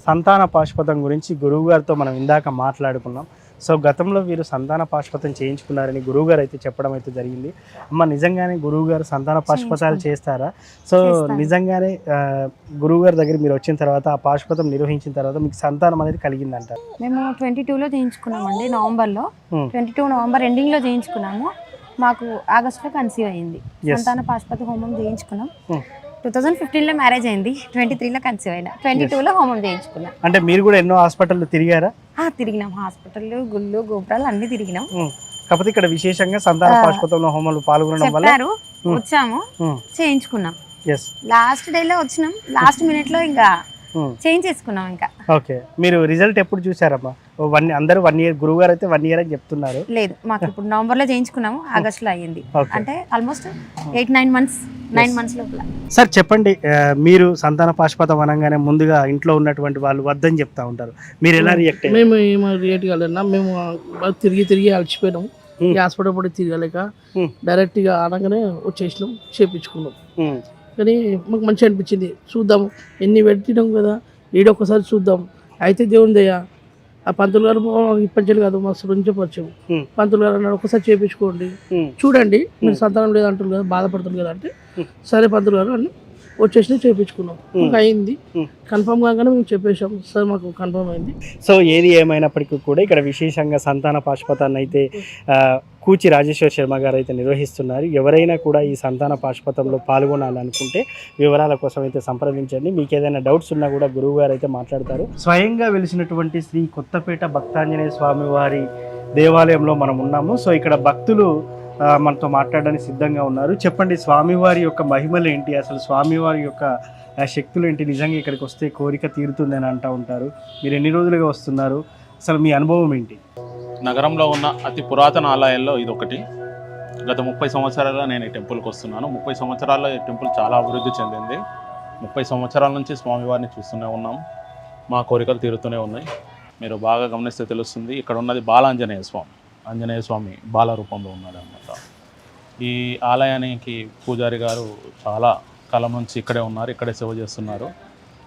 సంతాన పాశుపతం గురించి గురువు గారితో మనం ఇందాక మాట్లాడుకున్నాం. సో గతంలో వీరు సంతాన పాశుపతం చేయించుకున్నారని గురువుగారు అయితే చెప్పడం అయితే జరిగింది. అమ్మ, నిజంగానే గురువుగారు సంతాన పాశుపతాలు చేస్తారా? సో నిజంగానే గురువుగారి దగ్గర మీరు వచ్చిన తర్వాత ఆ పాశుపతం నిర్వహించిన తర్వాత మీకు సంతానం అనేది కలిగిందంటారు? మేము 22లో చేయించుకున్నామండి, నవంబర్లో. 22 నవంబర్ ఎండింగ్లో చేయించుకున్నాము. మాకు ఆగస్టులో కన్సీవ్ అయింది. సంతాన పాశుపత హోమం చేయించుకున్నాం. 2015లో మ్యారేజ్ అయింది, 23లో కన్సీవ్ అయినా, 22లో హోమం చేయించుకున్నాం. అంటే మీరు కూడా ఎన్నో హాస్పిటల్ తిరిగారా? తిరిగినాం, హాస్పిటల్, గుళ్ళు, గోపురాలు అన్ని తిరిగినాం. కాకపోతే ఇక్కడ విశేషంగా సంతాన పాశుపతంలో హోమాలు పాల్గొనడం వల్ల వచ్చాము, చేయించుకున్నాం. లాస్ట్ డేలో వచ్చినాం, లాస్ట్ మినిట్ లో ఇంకా చేయించేసుకున్నాం. ఇంకా ఓకే, మీరు రిజల్ట్ ఎప్పుడు చూసారమ్మా? అందరూ 1 ఇయర్, గురువు గారు అయితే 1 ఇయర్ అని చెప్తున్నారు. లేదు, మాకు ఇప్పుడు నవంబర్లో చేయించుకున్నాము, ఆగస్టులో అయ్యింది. అంటే ఆల్మోస్ట్ 8-9 months లోపల. సార్ చెప్పండి, మీరు సంతాన పాశుపతం అనగానే ముందుగా ఇంట్లో ఉన్నటువంటి వాళ్ళు వద్దని చెప్తా ఉంటారు, మీరు ఎలా రియాక్ట్ అయ్యారు? మేము ఏమో రియాక్ట్ కాలేదన్నా, మేము తిరిగి అలసిపోయినాం. ఈ హాస్పిటల్ కూడా తిరగలేక డైరెక్ట్గా అనగానే వచ్చేసినాం, చేయించుకున్నాం. కానీ మాకు మంచిగా అనిపించింది. చూద్దాం, ఎన్ని పెట్టినాం కదా, ఈడొక్కసారి చూద్దాం. అయితే దేవుని దయ, ఆ పంతులు గారు ఇప్పటి కాదు మస్తు నుంచి పరిచయం. పంతులు గారు అన్నాడు, ఒకసారి చేయించుకోండి, చూడండి, మీరు సంతానం లేదంటారు కదా, బాధపడుతుంది కదా అంటే, సరే పంతులు గారు అని వచ్చేసి చేయించుకున్నాం. మాకు అయింది, కన్ఫర్మ్ కాగానే మేము చెప్పేసాం, సార్ మాకు కన్ఫర్మ్ అయింది. సో ఏది ఏమైనప్పటికీ కూడా ఇక్కడ విశేషంగా సంతాన పాశుపతాన్ని అయితే కూచి రాజేశ్వర్ శర్మ గారు అయితే నిర్వహిస్తున్నారు. ఎవరైనా కూడా ఈ సంతాన పాశుపతంలో పాల్గొనాలనుకుంటే వివరాల కోసం అయితే సంప్రదించండి. మీకు ఏదైనా డౌట్స్ ఉన్నా కూడా గురువు గారు అయితే మాట్లాడతారు. స్వయంగా వెలిసినటువంటి శ్రీ కొత్తపేట భక్తాంజనేయ స్వామి వారి దేవాలయంలో మనం ఉన్నాము. సో ఇక్కడ భక్తులు మనతో మాట్లాడడానికి సిద్ధంగా ఉన్నారు. చెప్పండి, స్వామివారి యొక్క మహిమలు ఏంటి, అసలు స్వామివారి యొక్క శక్తులు ఏంటి, నిజంగా ఇక్కడికి వస్తే కోరిక తీరుతుందని అంటూ ఉంటారు. మీరు ఎన్ని రోజులుగా వస్తున్నారు, అసలు మీ అనుభవం ఏంటి? నగరంలో ఉన్న అతి పురాతన ఆలయాల్లో ఇది ఒకటి. గత 30 సంవత్సరాలుగా నేను ఈ టెంపుల్కి వస్తున్నాను. 30 సంవత్సరాల్లో ఈ టెంపుల్ చాలా అభివృద్ధి చెందింది. 30 సంవత్సరాల నుంచి స్వామివారిని చూస్తూనే ఉన్నాం. మా కోరికలు తీరుతూనే ఉన్నాయి. మీరు బాగా గమనిస్తే తెలుస్తుంది. ఇక్కడ ఉన్నది బాలాంజనేయ స్వామి. ఆంజనేయ స్వామి బాల రూపంలో ఉన్నాడు అన్నమాట. ఈ ఆలయానికి పూజారి గారు చాలా కాలం నుంచి ఇక్కడే ఉన్నారు, ఇక్కడే సేవ చేస్తున్నారు.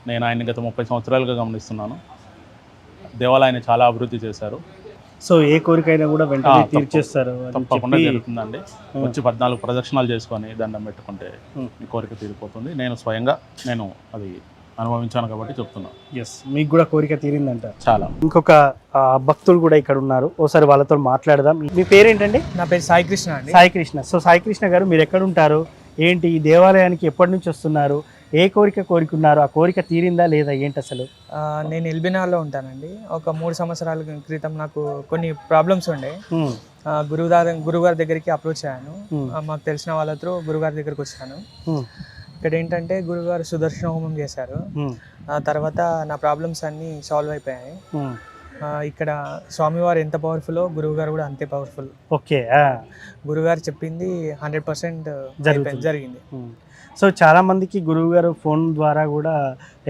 నేను ఆయన్ని గత 30 సంవత్సరాలుగా గమనిస్తున్నాను. దేవాలయాన్ని చాలా అభివృద్ధి చేశారు. సో ఏ కోరికైనా కూడా వెంటనే తీర్చేస్తారు అని తప్పకుండా చెప్పి జరుగుతుందండి. వచ్చి 14 ప్రదక్షిణాలు చేసుకొని దండం పెట్టుకుంటే మీ కోరిక తీరిపోతుంది. నేను స్వయంగా అది అనుభవించాను కాబట్టి చెప్తున్నాను. ఎస్, మీకు కూడా కోరిక తీరిందంట. చాలా. ఇంకొక భక్తులు కూడా ఇక్కడ ఉన్నారు, ఒకసారి వాళ్ళతో మాట్లాడదాం. మీ పేరేంటండి? నా పేరు సాయి కృష్ణ అండి. సాయి కృష్ణ. సో సాయి కృష్ణ గారు, మీరు ఎక్కడ ఉంటారు, ఏంటి, ఈ దేవాలయానికి ఎప్పటి నుంచి వస్తున్నారు, ఏ కోరిక కోరుకున్నారు, ఆ కోరిక తీరిందా లేదా, ఏంటి అసలు? నేను ఎల్బినార్లో ఉంటానండి. ఒక 3 సంవత్సరాల క్రితం నాకు కొన్ని ప్రాబ్లమ్స్ ఉండే. గురుగారి దగ్గరికి అప్రోచ్ అయ్యాను. మాకు తెలిసిన వాళ్ళతో గురుగారి దగ్గరికి వచ్చాను. ఇక్కడ ఏంటంటే గురుగారు సుదర్శన హోమం చేశారు. ఆ తర్వాత నా ప్రాబ్లమ్స్ అన్నీ సాల్వ్ అయిపోయాయి. ఇక్కడ స్వామివారు ఎంత పవర్ఫుల్, గురువు గారు కూడా అంతే పవర్ఫుల్. ఓకే. గురుగారు చెప్పింది 100% జరిగింది. సో చాలా మందికి గురువు గారు ఫోన్ ద్వారా కూడా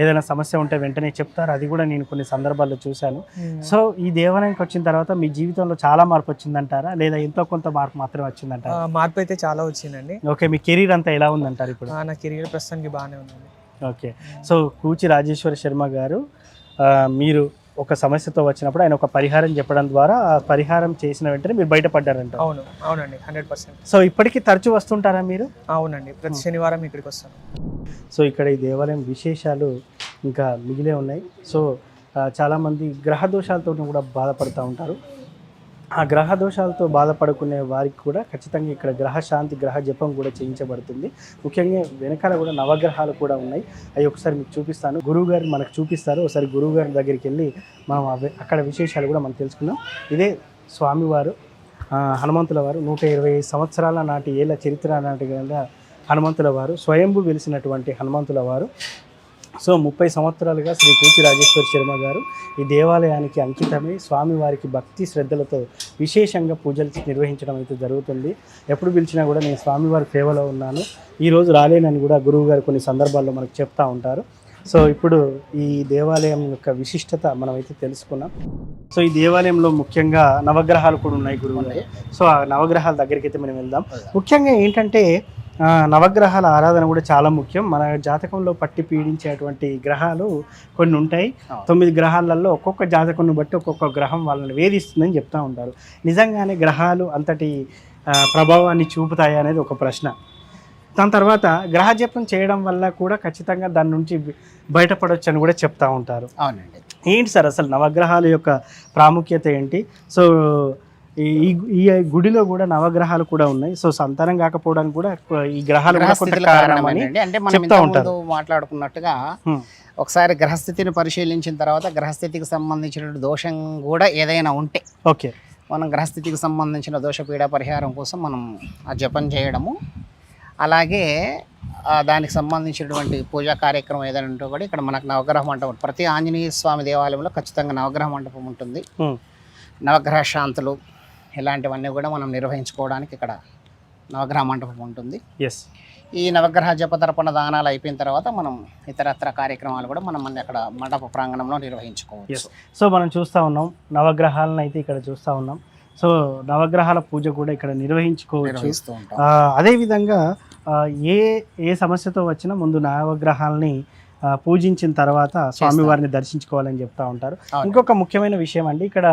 ఏదైనా సమస్య ఉంటే వెంటనే చెప్తారు. అది కూడా నేను కొన్ని సందర్భాల్లో చూశాను. సో ఈ దేవాలయానికి వచ్చిన తర్వాత మీ జీవితంలో చాలా మార్పు వచ్చిందంటారా, లేదా ఎంతో కొంత మార్పు మాత్రమే వచ్చిందంటారా? మార్పు అయితే చాలా వచ్చిందండి. ఓకే, మీ కెరీర్ అంతా ఎలా ఉందంటారు ఇప్పుడు? నా కెరీర్ ప్రస్తుతానికి బాగానే ఉందండి. ఓకే. సో కూచి రాజేశ్వర శర్మ గారు, మీరు ఒక సమస్యతో వచ్చినప్పుడు ఆయన ఒక పరిహారం చెప్పడం ద్వారా ఆ పరిహారం చేసిన వెంటనే మీరు బయటపడ్డారంట. అవునండి, 100%. సో ఇప్పటికీ తరచూ వస్తుంటారా మీరు? అవునండి, ప్రతి శనివారం ఇక్కడికి వస్తాను. సో ఇక్కడ ఈ దేవాలయం విశేషాలు ఇంకా మిగిలే ఉన్నాయి. సో చాలామంది గ్రహ దోషాలతో కూడా బాధపడుతూ ఉంటారు. ఆ గ్రహ దోషాలతో బాధపడుకునే వారికి కూడా ఖచ్చితంగా ఇక్కడ గ్రహ శాంతి, గ్రహ జపం కూడా చేయించబడుతుంది. ముఖ్యంగా వెనకాల కూడా నవగ్రహాలు కూడా ఉన్నాయి. అవి ఒకసారి మీకు చూపిస్తాను. గురువు గారు మనకు చూపిస్తారు. ఒకసారి గురువు గారి దగ్గరికి వెళ్ళి మనం అక్కడ విశేషాలు కూడా మనం తెలుసుకుందాం. ఇదే స్వామివారు, హనుమంతుల వారు. 125 సంవత్సరాల నాటి ఏళ్ళ చరిత్ర నాటి హనుమంతుల వారు, స్వయంభూ వెలిసినటువంటి హనుమంతుల వారు. సో 30 సంవత్సరాలుగా శ్రీ కూచి రాజేశ్వర శర్మ గారు ఈ దేవాలయానికి అంకితమై స్వామివారికి భక్తి శ్రద్ధలతో విశేషంగా పూజలు నిర్వహించడం అయితే జరుగుతుంది. ఎప్పుడు పిలిచినా కూడా నేను స్వామివారి సేవలో ఉన్నాను, ఈరోజు రాలేనని కూడా గురువు గారు కొన్ని సందర్భాల్లో మనకు చెప్తూ ఉంటారు. సో ఇప్పుడు ఈ దేవాలయం యొక్క విశిష్టత మనమైతే తెలుసుకున్నాం. సో ఈ దేవాలయంలో ముఖ్యంగా నవగ్రహాలు కూడా ఉన్నాయి గురువు గారు. సో ఆ నవగ్రహాల దగ్గరికి అయితే మనం వెళ్దాం. ముఖ్యంగా ఏంటంటే నవగ్రహాల ఆరాధన కూడా చాలా ముఖ్యం. మన జాతకంలో పట్టి పీడించేటువంటి గ్రహాలు కొన్ని ఉంటాయి. 9 గ్రహాలలో ఒక్కొక్క జాతకంను బట్టి ఒక్కొక్క గ్రహం వాళ్ళని వేధిస్తుందని చెప్తూ ఉంటారు. నిజంగానే గ్రహాలు అంతటి ప్రభావాన్ని చూపుతాయి అనేది ఒక ప్రశ్న. దాని తర్వాత గ్రహ జపం చేయడం వల్ల కూడా ఖచ్చితంగా దాని నుంచి బయటపడవచ్చు అని కూడా చెప్తూ ఉంటారు. అవునండి. ఏంటి సార్ అసలు నవగ్రహాల యొక్క ప్రాముఖ్యత ఏంటి? సో ఈ గుడిలో కూడా నవగ్రహాలు కూడా ఉన్నాయి. సో సంతానం కాకపోవడానికి కూడా ఈ గ్రహాలు కారణమని అంటే మనం ఇంతకుముందు మాట్లాడుకున్నట్టుగా ఒకసారి గ్రహస్థితిని పరిశీలించిన తర్వాత గ్రహస్థితికి సంబంధించిన దోషం కూడా ఏదైనా ఉంటే ఓకే, మనం గ్రహస్థితికి సంబంధించిన దోషపీడ పరిహారం కోసం మనం ఆ జపం చేయడము, అలాగే దానికి సంబంధించినటువంటి పూజా కార్యక్రమం ఏదైనా ఉంటే కూడా ఇక్కడ మనకు నవగ్రహ మంటపం, ప్రతి ఆంజనేయ స్వామి దేవాలయంలో ఖచ్చితంగా నవగ్రహ మంటపం ఉంటుంది. నవగ్రహ శాంతులు ఇలాంటివన్నీ కూడా మనం నిర్వహించుకోవడానికి ఇక్కడ నవగ్రహ మంటపం ఉంటుంది. ఈ నవగ్రహ జపతర్పణ దానాలు అయిపోయిన తర్వాత మనం ఇతరత్ర కార్యక్రమాలు కూడా మనం అక్కడ మండప ప్రాంగణంలో నిర్వహించుకోవచ్చు. సో మనం చూస్తూ ఉన్నాం నవగ్రహాలను అయితే ఇక్కడ చూస్తూ ఉన్నాం. సో నవగ్రహాల పూజ కూడా ఇక్కడ నిర్వహించుకోవచ్చు. అదేవిధంగా ఏ సమస్యతో వచ్చినా ముందు నవగ్రహాలని పూజించిన తర్వాత స్వామివారిని దర్శించుకోవాలని చెప్తా ఉంటారు. ఇంకొక ముఖ్యమైన విషయం అండి, ఇక్కడ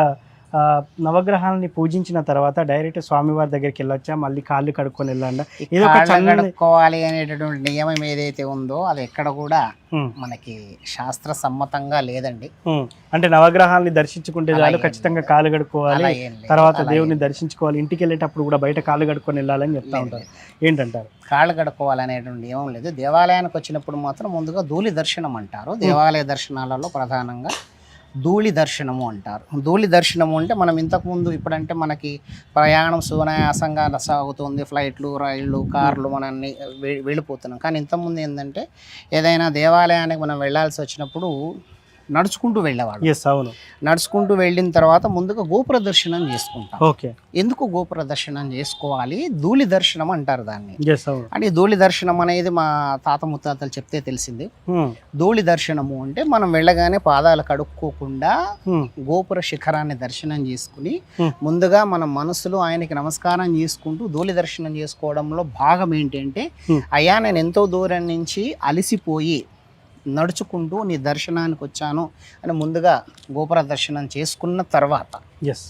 నవగ్రహాలని పూజించిన తర్వాత డైరెక్ట్ స్వామివారి దగ్గరికి వెళ్ళొచ్చా, మళ్ళీ కాళ్ళు కడుక్కొని వెళ్ళండి, ఏదో కడుక్కోవాలి అనేటటువంటి నియమం ఏదైతే ఉందో అది ఎక్కడ కూడా మనకి శాస్త్ర సమ్మతంగా లేదండి. అంటే నవగ్రహాలని దర్శించుకుంటే చాలు, ఖచ్చితంగా కాళ్ళు కడుక్కోవాలి, తర్వాత దేవుని దర్శించుకోవాలి, ఇంటికి వెళ్ళేటప్పుడు కూడా బయట కాళ్ళు కడుక్కొని వెళ్ళాలని చెప్తా ఉంటారు. ఏంటంటారు? కాళ్ళు కడుక్కోవాలనేటువంటి నియమం లేదు. దేవాలయానికి వచ్చినప్పుడు మాత్రం ముందుగా ధూళి దర్శనం అంటారు. దేవాలయ దర్శనాలలో ప్రధానంగా ధూళి దర్శనము అంటారు. ధూళి దర్శనము అంటే మనం ఇంతకుముందు ఇప్పుడంటే మనకి ప్రయాణం సునాయాసంగా సాగుతుంది, ఫ్లైట్లు, రైళ్ళు, కార్లు మనల్ని వెళ్ళిపోతున్నాం. కానీ ఇంతకుముందు ఏంటంటే ఏదైనా దేవాలయానికి మనం వెళ్ళాల్సి వచ్చినప్పుడు నడుచుకుంటూ వెళ్ళేవాళ్ళు. ఎస్, అవును. నడుచుకుంటూ వెళ్ళిన తర్వాత ముందుగా గోపుర దర్శనం చేసుకుంటాం. ఓకే. ఎందుకు గోపుర దర్శనం చేసుకోవాలి? ధూళి దర్శనం అంటారు దాన్ని. ఎస్, అవును. అంటే ధూళి దర్శనం అనేది మా తాత ముత్తాతలు చెప్తే తెలిసింది. ధూళి దర్శనము అంటే మనం వెళ్ళగానే పాదాలు కడుక్కోకుండా గోపుర శిఖరాన్ని దర్శనం చేసుకుని ముందుగా మన మనసులో ఆయనకి నమస్కారం చేసుకుంటూ ధూళి దర్శనం చేసుకోవడంలో భాగం ఏంటంటే, అయ్యా నేను ఎంతో దూరం నుంచి అలసిపోయి నడుచుకుంటూ నీ దర్శనానికి వచ్చాను అని ముందుగా గోపుర దర్శనం చేసుకున్న తర్వాత, ఎస్,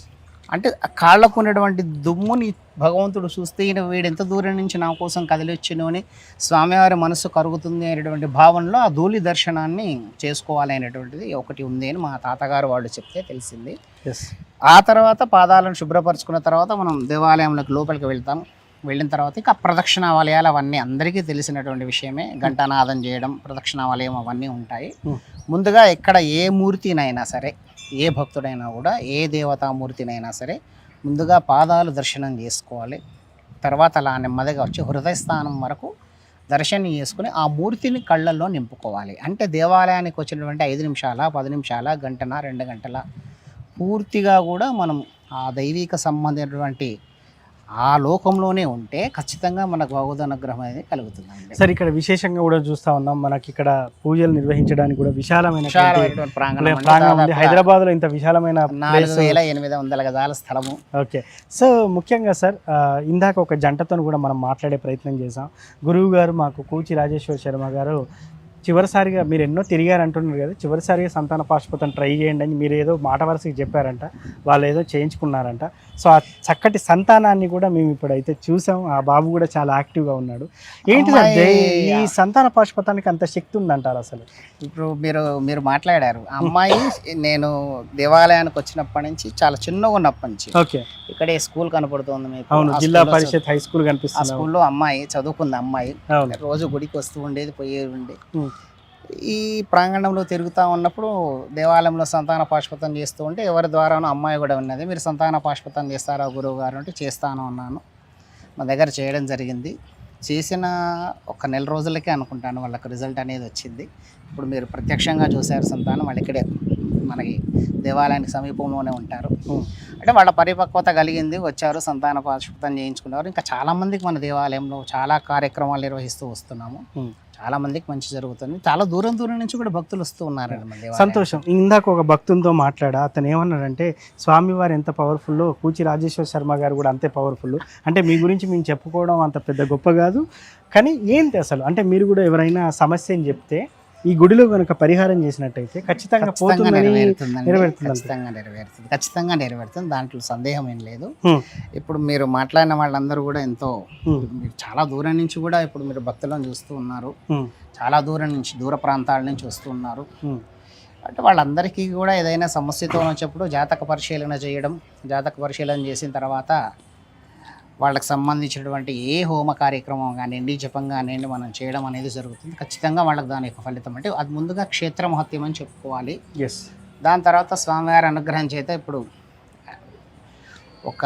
అంటే కాళ్ళకు ఉన్నటువంటి దుమ్ముని భగవంతుడు చూస్తే ఈయన వీడు ఎంత దూరం నుంచి నా కోసం కదిలి వచ్చిను అని స్వామివారి మనసు కరుగుతుంది అనేటువంటి భావనలో ఆ ధూళి దర్శనాన్ని చేసుకోవాలి అనేటువంటిది ఒకటి ఉంది అని మా తాతగారు వాళ్ళు చెప్తే తెలిసింది. ఎస్. ఆ తర్వాత పాదాలను శుభ్రపరచుకున్న తర్వాత మనం దేవాలయంలోకి లోపలికి వెళ్తాం. వెళ్ళిన తర్వాత ఇక ప్రదక్షిణావలయాలు అవన్నీ అందరికీ తెలిసినటువంటి విషయమే. ఘంటానాదం చేయడం, ప్రదక్షిణావలయం అవన్నీ ఉంటాయి. ముందుగా ఇక్కడ ఏ మూర్తినైనా సరే, ఏ భక్తుడైనా కూడా, ఏ దేవతామూర్తినైనా సరే ముందుగా పాదాలు దర్శనం చేసుకోవాలి. తర్వాత అలా నెమ్మదిగా వచ్చి హృదయ స్థానం వరకు దర్శనం చేసుకుని ఆ మూర్తిని కళ్ళల్లో నింపుకోవాలి. అంటే దేవాలయానికి వచ్చినటువంటి 5 నిమిషాల, 10 నిమిషాల, గంటన, 2 గంటల పూర్తిగా కూడా మనం ఆ దైవిక సంబంధించినటువంటి ఆ లోకంలోనే ఉంటే ఖచ్చితంగా మనకు భగవద్ అనుగ్రహం అనేది కలుగుతుందండి. సార్, ఇక్కడ విశేషంగా కూడా చూస్తా ఉన్నాం, మనకి ఇక్కడ పూజలు నిర్వహించడానికి కూడా విశాలమైన ప్రాంగణం ఉంది. హైదరాబాద్ లో ఇంత విశాలమైన 4800 గజాల స్థలము. ఓకే. సో ముఖ్యంగా సార్, ఇందాక ఒక జంటతో కూడా మనం మాట్లాడే ప్రయత్నం చేసాం. గురువు గారు మాకు కూచి రాజేశ్వర శర్మ గారు చివరిసారిగా మీరు ఎన్నో తిరిగారు అంటున్నారు కదా, చివరిసారిగా సంతాన పాశుపతం ట్రై చేయండి అని మీరు ఏదో మాట వరుసకి చెప్పారంట, వాళ్ళు ఏదో చేయించుకున్నారంట. సో ఆ చక్కటి సంతానాన్ని కూడా మేము ఇప్పుడైతే చూసాం. ఆ బాబు కూడా చాలా యాక్టివ్గా ఉన్నాడు. ఏంటి సార్ ఈ సంతాన పాశుపతానికి అంత శక్తి ఉందంటారు అసలు? ఇప్పుడు మీరు మాట్లాడారు, అమ్మాయి నేను దేవాలయానికి వచ్చినప్పటి నుంచి చాలా చిన్నగా ఉన్నప్పటి నుంచి ఓకే ఇక్కడే స్కూల్ కనపడుతుంది మీకు. అవును, జిల్లా పరిషత్ హై స్కూల్ కనిపిస్తుంది. ఆ స్కూల్లో అమ్మాయి చదువుకుంది. అమ్మాయి రోజు గుడికి వస్తూ ఉండేది, పోయేది ఉండే. ఈ ప్రాంగణంలో తిరుగుతూ ఉన్నప్పుడు దేవాలయంలో సంతాన పాశుపతం చేస్తూ ఉంటే ఎవరి ద్వారానో అమ్మాయి కూడా ఉన్నది. మీరు సంతాన పాశుపతం చేస్తారా గురువు గారు అంటే చేస్తాను అన్నాను. మా దగ్గర చేయడం జరిగింది. చేసిన ఒక నెల రోజులకే అనుకుంటాను వాళ్ళకి రిజల్ట్ అనేది వచ్చింది. ఇప్పుడు మీరు ప్రత్యక్షంగా చూశారు సంతానం. వాళ్ళు ఇక్కడే మనకి దేవాలయానికి సమీపంలోనే ఉంటారు. అంటే వాళ్ళ పరిపక్వత కలిగింది, వచ్చారు, సంతాన పాశుపతం చేయించుకున్నారు. ఇంకా చాలామందికి మన దేవాలయంలో చాలా కార్యక్రమాలు నిర్వహిస్తూ వస్తున్నాము. చాలా మందికి మంచి జరుగుతుంది. చాలా దూరం నుంచి కూడా భక్తులు వస్తూ ఉన్నారండి. సంతోషం. ఇందాక ఒక భక్తునితో మాట్లాడా, అతను ఏమన్నాడంటే స్వామివారు ఎంత పవర్ఫుల్లో కూచి రాజేశ్వర శర్మ గారు కూడా అంతే పవర్ఫుల్. అంటే మీ గురించి మేము చెప్పుకోవడం అంత పెద్ద గొప్ప కాదు, కానీ ఏంటి అసలు అంటే మీరు కూడా ఎవరైనా సమస్యని చెప్తే ఈ గుడిలో కనుక పరిహారం చేసినట్టయితే ఖచ్చితంగా నెరవేరుతుంది. దాంట్లో సందేహం ఏం లేదు. ఇప్పుడు మీరు మాట్లాడిన వాళ్ళందరూ కూడా ఎంతో చాలా దూరం నుంచి కూడా ఇప్పుడు మీరు భక్తులను చూస్తూ ఉన్నారు. చాలా దూర ప్రాంతాల నుంచి వస్తూ ఉన్నారు. అంటే వాళ్ళందరికీ కూడా ఏదైనా సమస్యతో వచ్చినప్పుడు జాతక పరిశీలన చేయడం, జాతక పరిశీలన చేసిన తర్వాత వాళ్ళకి సంబంధించినటువంటి ఏ హోమ కార్యక్రమం కానివ్వండి, జపం కానివ్వండి మనం చేయడం అనేది జరుగుతుంది. ఖచ్చితంగా వాళ్ళకి దాని యొక్క ఫలితం అంటే అది ముందుగా క్షేత్ర మహత్యం అని చెప్పుకోవాలి. దాని తర్వాత స్వామివారి అనుగ్రహం చేత ఇప్పుడు ఒక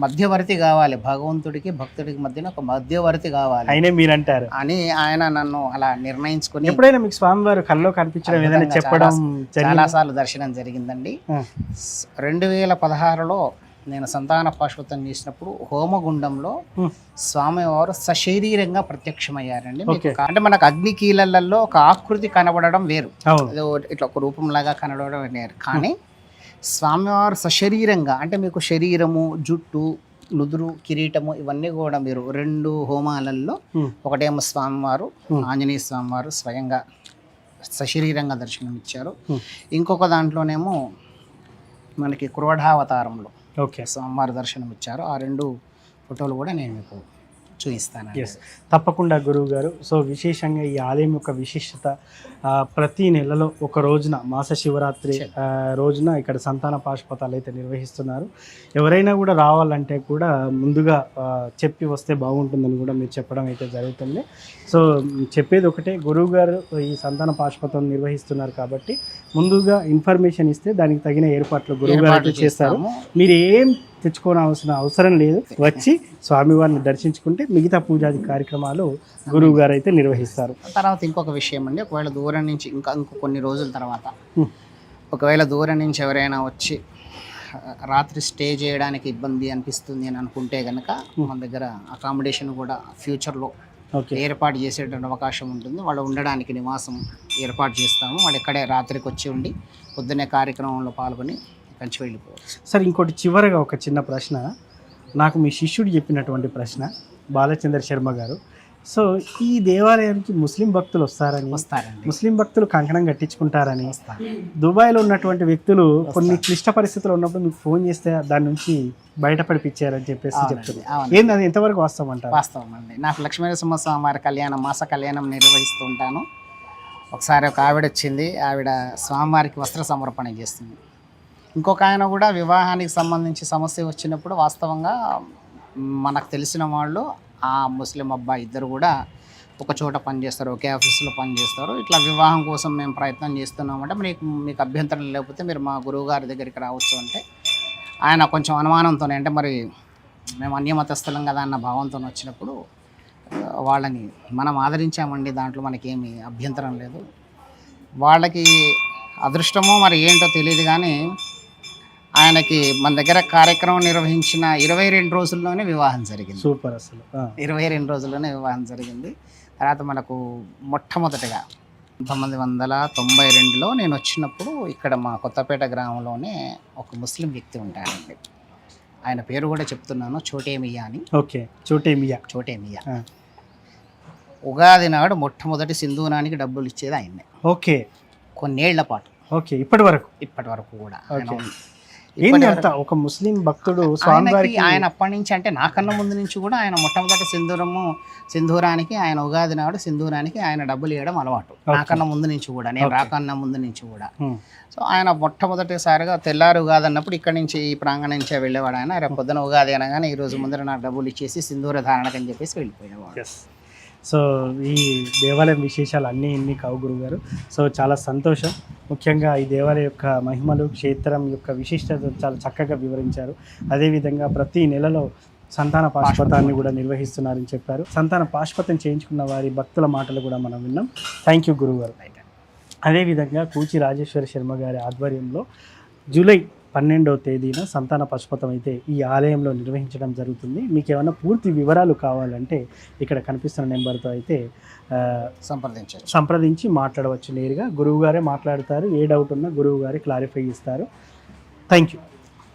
మధ్యవర్తి కావాలి, భగవంతుడికి భక్తుడికి మధ్యన ఒక మధ్యవర్తి కావాలి అయినా మీరంటారు అని ఆయన నన్ను అలా నిర్ణయించుకుని. ఎప్పుడైనా మీకు స్వామివారు కల్లో కనిపించడం ఏదైనా చెప్పడం చాలాసార్లు దర్శనం జరిగిందండి. 2016లో నేను సంతాన పాశుపతం చేసినప్పుడు హోమగుండంలో స్వామివారు సశరీరంగా ప్రత్యక్షమయ్యారండి. అంటే మనకు అగ్నికీలలలో ఒక ఆకృతి కనబడడం వేరు, ఇట్లా ఒక రూపంలాగా కనబడడం వేరు. కానీ స్వామివారు సశరీరంగా అంటే మీకు శరీరము, జుట్టు, నుదురు, కిరీటము ఇవన్నీ కూడా మీరు 2 హోమాలలో ఒకటేమో స్వామివారు ఆంజనేయ స్వామివారు స్వయంగా సశరీరంగా దర్శనం ఇచ్చారు. ఇంకొక దాంట్లోనేమో మనకి క్రోఢావతారంలో స్వామివారి దర్శనం ఇచ్చారు. ఆ 2 ఫోటోలు కూడా నేను మీకు చూపిస్తానండి. ఎస్, తప్పకుండా గురువు గారు. సో విశేషంగా ఈ ఆలయం యొక్క విశిష్టత ప్రతి నెలలో ఒక రోజున మాస శివరాత్రి రోజున ఇక్కడ సంతాన పాశుపతాలు అయితే నిర్వహిస్తున్నారు. ఎవరైనా కూడా రావాలంటే కూడా ముందుగా చెప్పి వస్తే బాగుంటుందని కూడా మీరు చెప్పడం అయితే జరుగుతుంది. సో చెప్పేది ఒకటే, గురువు గారు ఈ సంతాన పాశుపతం నిర్వహిస్తున్నారు కాబట్టి ముందుగా ఇన్ఫర్మేషన్ ఇస్తే దానికి తగిన ఏర్పాట్లు గురువు గారు అయితే చేస్తారు. మీరు ఏం తెచ్చుకోవాల్సిన అవసరం లేదు, వచ్చి స్వామివారిని దర్శించుకుంటే మిగతా పూజాది కార్యక్రమాలు గురువు గారు అయితే నిర్వహిస్తారు. తర్వాత ఇంకొక విషయం అండి, ఒకవేళ దూరం నుంచి ఇంకో కొన్ని రోజుల తర్వాత ఒకవేళ దూరం నుంచి ఎవరైనా వచ్చి రాత్రి స్టే చేయడానికి ఇబ్బంది అనిపిస్తుంది అని అనుకుంటే కనుక మన దగ్గర అకామిడేషన్ కూడా ఫ్యూచర్లో ఏర్పాటు చేసేటువంటి అవకాశం ఉంటుంది. వాళ్ళు ఉండడానికి నివాసం ఏర్పాటు చేస్తాము. వాళ్ళు ఇక్కడే రాత్రికి వచ్చి ఉండి పొద్దున్నే కార్యక్రమంలో పాల్గొని కంచి వెళ్ళిపోవచ్చు. సార్ ఇంకోటి చివరగా ఒక చిన్న ప్రశ్న, నాకు మీ శిష్యుడు చెప్పినటువంటి ప్రశ్న, బాలచంద్ర శర్మ గారు. సో ఈ దేవాలయానికి ముస్లిం భక్తులు వస్తారండి, ముస్లిం భక్తులు కంకణం కట్టించుకుంటారని, దుబాయ్లో ఉన్నటువంటి వ్యక్తులు కొన్ని క్లిష్ట పరిస్థితులు ఉన్నప్పుడు మీకు ఫోన్ చేస్తే దాని నుంచి బయటపడిపించారని చెప్పేసి చెప్తున్నారు. ఏంది అది ఎంతవరకు వాస్తవం అంటారు? వాస్తవం అండి. నాకు లక్ష్మీనరసింహస్వామి వారి కళ్యాణం, మాస కళ్యాణం నిర్వహిస్తూ ఉంటాను. ఒకసారి ఒక ఆవిడ వచ్చింది, ఆవిడ స్వామివారికి వస్త్ర సమర్పణ చేస్తుంది. ఇంకొక ఆయన కూడా వివాహానికి సంబంధించి సమస్య వచ్చినప్పుడు వాస్తవంగా మనకు తెలిసిన వాళ్ళు ఆ ముస్లిం అబ్బాయి ఇద్దరు కూడా ఒక చోట పనిచేస్తారు, ఒకే ఆఫీసులో పనిచేస్తారు. ఇట్లా వివాహం కోసం మేము ప్రయత్నం చేస్తున్నామంటే మీకు అభ్యంతరం లేకపోతే మీరు మా గురువు గారి దగ్గరికి రావచ్చు అంటే, ఆయన కొంచెం అనుమానంతో, అంటే మరి మేము అన్యమతస్థలం కదా అన్న భావంతో వచ్చినప్పుడు వాళ్ళని మనం ఆదరించామండి, దాంట్లో మనకేమి అభ్యంతరం లేదు. వాళ్ళకి అదృష్టమో మరి ఏంటో తెలియదు కానీ ఆయనకి మన దగ్గర కార్యక్రమం నిర్వహించిన 22 రోజుల్లోనే వివాహం జరిగింది. సూపర్, అసలు 22 రోజుల్లోనే వివాహం జరిగింది. తర్వాత మనకు మొట్టమొదటిగా 1992లో నేను వచ్చినప్పుడు ఇక్కడ మా కొత్తపేట గ్రామంలోనే ఒక ముస్లిం వ్యక్తి ఉంటాడండి. ఆయన పేరు కూడా చెప్తున్నాను, చోటేమియా అని. ఓకే, చోటేమియా. ఉగాది నాడు మొట్టమొదటి సింధూరానికి డబ్బులు ఇచ్చేది ఆయన్నే. ఓకే, కొన్నేళ్ల పాటు. ఓకే, ఇప్పటి వరకు కూడా ఏంటి అంత ఒక ముస్లిం భక్తుడు స్వామివారికి ఆయన అప్పటి నుంచి, అంటే నాకన్నా ముందు నుంచి కూడా ఆయన మొట్టమొదటి సింధూరానికి ఆయన ఉగాది నాడు సింధూరానికి ఆయన డబ్బులు ఇవ్వడం అలవాటు. నాకన్నా ముందు నుంచి కూడా, నేను రాకన్నా ముందు నుంచి కూడా. సో ఆయన మొట్టమొదటిసారిగా తెల్లారు ఉగాది అన్నప్పుడు ఇక్కడ నుంచి ఈ ప్రాంగణం నుంచే వెళ్ళేవాడు. ఆయన రేపు పొద్దున ఉగాది అనగానే ఈ రోజు ముందర నాకు డబ్బులు ఇచ్చేసి సింధూర ధారణకని చెప్పేసి వెళ్ళిపోయేవాడు. సో ఈ దేవాలయం విశేషాలు అన్నీ ఇన్ని కావు గురువు గారు. సో చాలా సంతోషం. ముఖ్యంగా ఈ దేవాలయం యొక్క మహిమలు, క్షేత్రం యొక్క విశిష్టత చాలా చక్కగా వివరించారు. అదేవిధంగా ప్రతి నెలలో సంతాన పాశుపతాన్ని కూడా నిర్వహిస్తున్నారని చెప్పారు. సంతాన పాశుపతం చేయించుకున్న వారి భక్తుల మాటలు కూడా మనం విన్నాం. థ్యాంక్ యూ గురువు గారు. అదేవిధంగా కూచి రాజేశ్వర శర్మ గారి ఆధ్వర్యంలో జూలై 12వ తేదీన సంతాన పాశుపతం అయితే ఈ ఆలయంలో నిర్వహించడం జరుగుతుంది. మీకు ఏమైనా పూర్తి వివరాలు కావాలంటే ఇక్కడ కనిపిస్తున్న నెంబర్తో అయితే సంప్రదించి మాట్లాడవచ్చు. నేరుగా గురువు గారే మాట్లాడతారు. ఏ డౌట్ ఉన్నా గురువు గారే క్లారిఫై ఇస్తారు. Thank you.